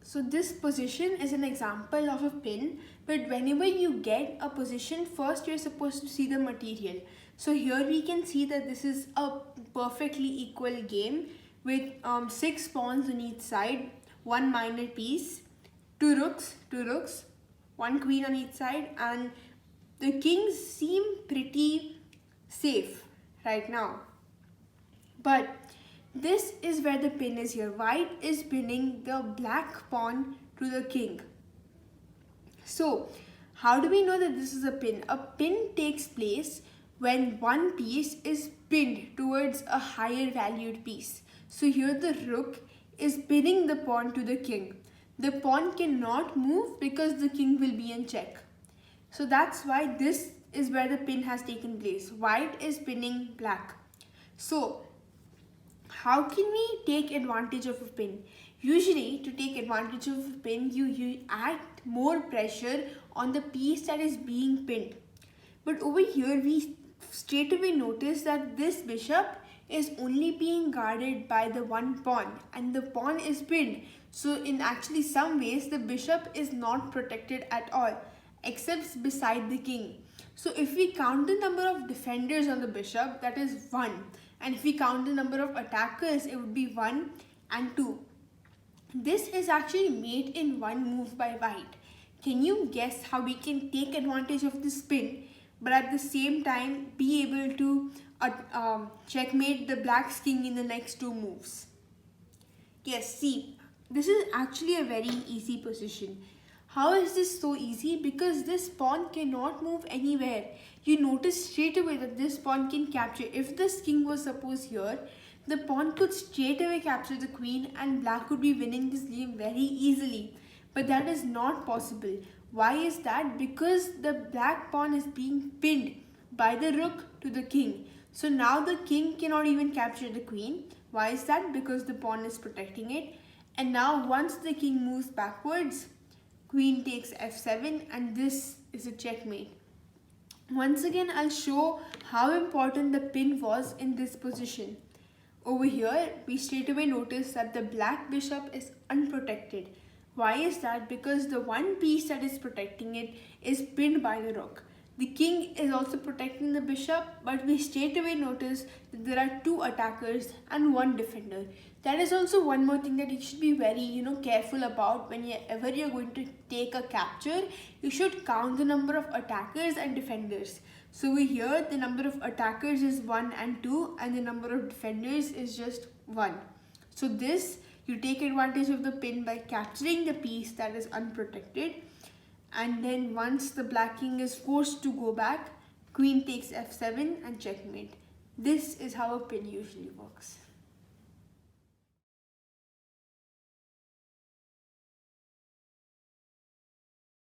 So this position is an example of a pin, but whenever you get a position, first you're supposed to see the material. So here we can see that this is a perfectly equal game with 6 pawns on each side, 1 minor piece, 2 rooks, 1 queen on each side, and the kings seem pretty safe right now. But this is where the pin is here. White is pinning the black pawn to the king. So, how do we know that this is a pin? A pin takes place when one piece is pinned towards a higher valued piece. So here the rook is pinning the pawn to the king. The pawn cannot move because the king will be in check. So that's why this is where the pin has taken place. White is pinning black. So how can we take advantage of a pin? Usually, to take advantage of a pin, you add more pressure on the piece that is being pinned. But over here, we straight away notice that this bishop is only being guarded by the one pawn, and the pawn is pinned. So in actually some ways, the bishop is not protected at all, except beside the king. So if we count the number of defenders on the bishop, that is 1. And if we count the number of attackers, it would be 1 and 2. This is actually made in one move by white. Can you guess how we can take advantage of this pin, but at the same time be able to checkmate the black's king in the next 2 moves? Yes, see, this is actually a very easy position. How is this so easy? Because this pawn cannot move anywhere. You notice straight away that this pawn can capture. If this king was suppose here, the pawn could straight away capture the queen and black could be winning this game very easily. But that is not possible. Why is that? Because the black pawn is being pinned by the rook to the king. So now the king cannot even capture the queen. Why is that? Because the pawn is protecting it. And now once the king moves backwards, queen takes f7, and this is a checkmate. Once again, I'll show how important the pin was in this position. Over here, we straight away notice that the black bishop is unprotected. Why is that? Because the one piece that is protecting it is pinned by the rook. The king is also protecting the bishop, but we straight away notice that there are 2 attackers and 1 defender. That is also one more thing that you should be very careful about whenever you're going to take a capture. You should count the number of attackers and defenders. So over here, the number of attackers is 1 and 2, and the number of defenders is just 1. So this, you take advantage of the pin by capturing the piece that is unprotected. And then once the black king is forced to go back, queen takes f7 and checkmate. This is how a pin usually works.